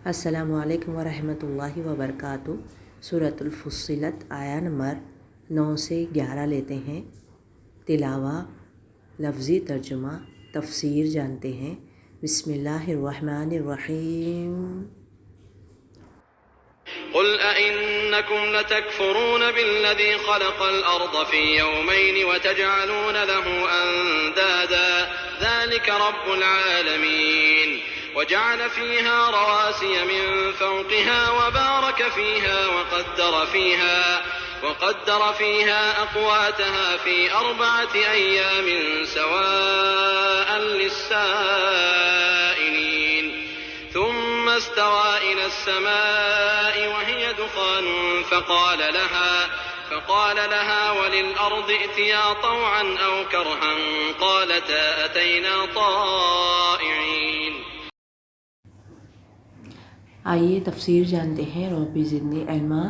السلام علیکم ورحمۃ اللہ وبرکاتہ۔ سورۃ الفصلت آیا نمبر 9 سے 11 لیتے ہیں۔ تلاوہ، لفظی ترجمہ، تفسیر جانتے ہیں۔ بسم اللہ الرحمن الرحیم۔ قل أئنكم لتكفرون بالذي خلق الأرض في يومين وتجعلون له أندادا ذلك رب العالمين وجعل فيها رواسي من فوقها وبارك فيها وقدر فيها أقواتها في 4 أيام سواء للسائلين ثم استوى إلى السماء وهي دخان فقال لها وللأرض ائتيا طوعا أو كرها قالتا أتينا طائعين۔ آئیے تفسیر جانتے ہیں۔ رب زدنی علما۔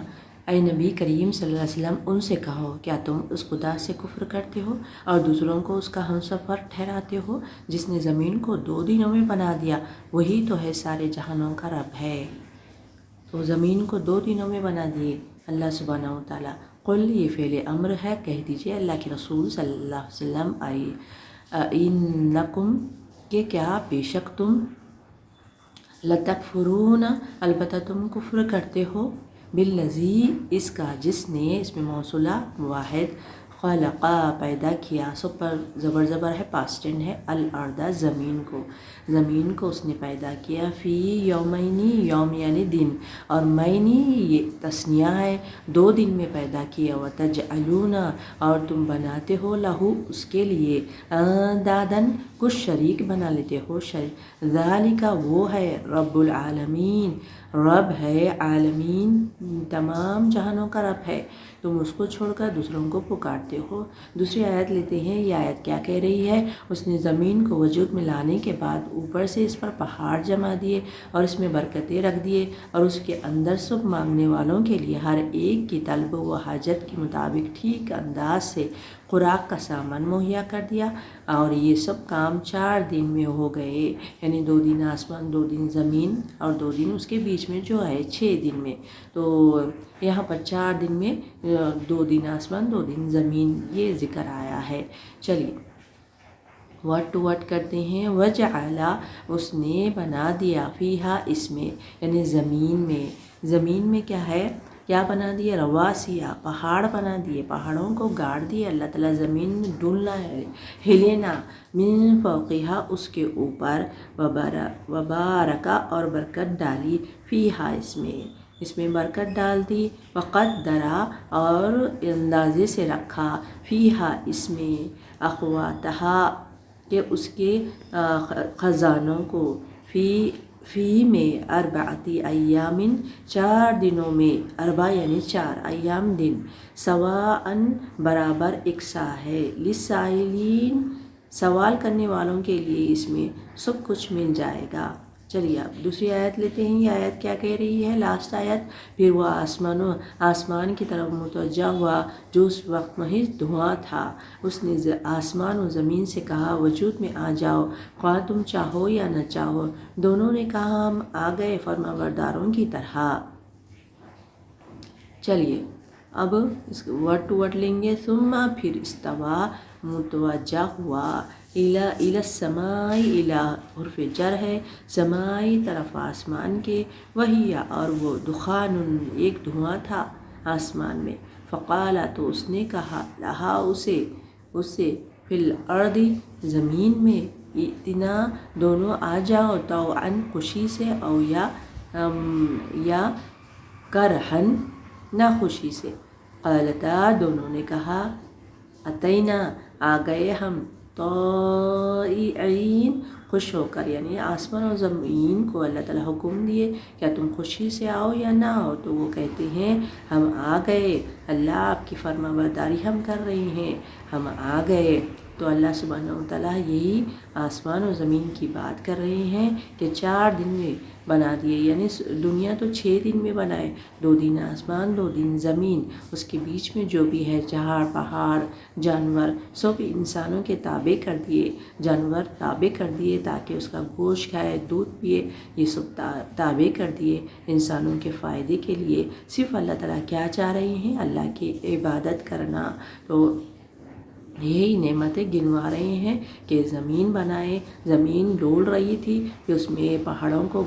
اے نبی کریم صلی اللہ علیہ وسلم، ان سے کہو کیا تم اس خدا سے کفر کرتے ہو اور دوسروں کو اس کا ہمسفر ٹھہراتے ہو جس نے زمین کو 2 دنوں میں بنا دیا؟ وہی تو ہے سارے جہانوں کا رب ہے۔ تو زمین کو 2 دنوں میں بنا دیے اللہ سبحانہ و تعالیٰ۔ قل، یہ فعل امر ہے، کہہ دیجئے اللہ کے رسول صلی اللہ علیہ وسلم، انکم، کہ کیا بے شک تم، لتکفرون، البتہ تم کفر کرتے ہو، بالذی، اس کا جس نے، اس میں موصولہ واحد، خلقا، پیدا کیا، سب پر زبر ہے، پاسٹ ٹینس ہے، الارض، زمین کو اس نے پیدا کیا، فی یومینی، یوم یعنی دن، اور مینی یہ تثنیہ ہے، 2 دن میں پیدا کیا، وتجعلون، اور تم بناتے ہو، لہو، اس کے لیے، اندادن، کچھ شریک بنا لیتے ہو، ذالک، وہ ہے، رب العالمین، رب ہے، عالمین، تمام جہانوں کا رب ہے، تم اس کو چھوڑ کر دوسروں کو پکارتے ہو۔ دوسری آیت لیتے ہیں۔ یہ آیت کیا کہہ رہی ہے؟ اس نے زمین کو وجود میں لانے کے بعد اوپر سے اس پر پہاڑ جما دیے اور اس میں برکتیں رکھ دیے اور اس کے اندر سب مانگنے والوں کے لیے ہر ایک کی طلب و حاجت کے مطابق ٹھیک انداز سے خوراک کا سامان مہیا کر دیا، اور یہ سب کام 4 دن میں ہو گئے، یعنی 2 دن آسمان، 2 دن زمین، اور 2 دن اس کے بیچ میں جو ہے 6 دن میں۔ تو یہاں پر 4 دن میں 2 دن آسمان، 2 دن زمین، یہ ذکر آیا ہے۔ چلیے ورڈ ٹو ورڈ کرتے ہیں۔ وجعل، اس نے بنا دیا، فیہا، اس میں، یعنی زمین میں کیا ہے، کیا بنا دیا، رواسیہ، پہاڑ بنا دیے، پہاڑوں کو گاڑ دیا اللہ تعالیٰ، زمین میں ڈولنا ہے، ہلینا، من فوقہا، اس کے اوپر، وبارکا، اور برکت ڈالی، فیہا، اس میں برکت ڈال دی، وقدرا، اور اندازے سے رکھا، فیہا، اس میں، اقواتہا، کہ اس کے خزانوں کو، فی میں، 4 ایام، 4 دنوں میں، 4 یعنی 4 ایام دن، سواء، برابر، یکساں ہے، للسائلین، سوال کرنے والوں کے لیے اس میں سب کچھ مل جائے گا۔ چلیے اب دوسری آیت لیتے ہیں۔ یہ آیت کیا کہہ رہی ہے؟ لاسٹ آیت۔ پھر وہ آسمان کی طرف متوجہ ہوا جو اس وقت محض دھواں تھا، اس نے آسمان و زمین سے کہا وجود میں آ جاؤ، خواہ تم چاہو یا نہ چاہو۔ دونوں نے کہا ہم آ گئے فرمانبرداروں کی طرح۔ چلیے اب اس ورڈ ٹو ورڈ لیں گے۔ ثم، پھر، استوا، متوجہ ہوا، الی السماء، الی حرف جر ہے، سمائی، طرف آسمان کے، وہی، اور وہ، دخان، ایک دھواں تھا آسمان میں، فقال، تو اس نے کہا، لہا، اسے، فی الارض، زمین میں، ائتنا، دونوں آ جاؤ، طوعا، خوشی سے، او یا کرہن، نہ خوشی سے، قالتا، دونوں نے کہا، اتینا، آ گئے ہم، طائعین، خوش ہو کر، یعنی آسمان و زمین کو اللہ تعالیٰ حکم دیے کیا تم خوشی سے آؤ یا نہ آؤ، تو وہ کہتے ہیں ہم آ گئے، اللہ آپ کی فرما برداری ہم کر رہے ہیں، ہم آ گئے۔ تو اللہ سبحانہ و تعالیٰ یہی آسمان و زمین کی بات کر رہے ہیں کہ 4 دن میں بنا دیے، یعنی دنیا تو 6 دن میں بنائے، 2 دن آسمان، 2 دن زمین، اس کے بیچ میں جو بھی ہے، جہاں پہاڑ، جانور، سب انسانوں کے تابع کر دیے، جانور تابع کر دیے تاکہ اس کا گوشت کھائے، دودھ پیے، یہ سب تابع کر دیے انسانوں کے فائدے کے لیے۔ صرف اللہ تعالیٰ کیا چاہ رہے ہیں؟ اللہ کی عبادت کرنا۔ تو یہی نعمتیں گنوا رہے ہیں کہ زمین بنائے، زمین ڈول رہی تھی کہ اس میں پہاڑوں کو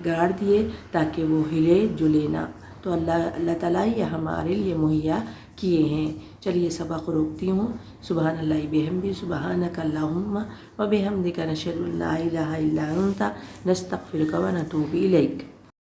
گاڑ دیے تاکہ وہ ہلے جلے نہ۔ تو اللہ تعالیٰ یہ ہمارے لیے مہیا کیے ہیں۔ چلیے سبق روکتی ہوں۔ سبحان اللہ بحمدہ، سبحانک اللہم و بحمدک، نشہد ان لا الہ الا انت، نستغفرک و نتوب الیک۔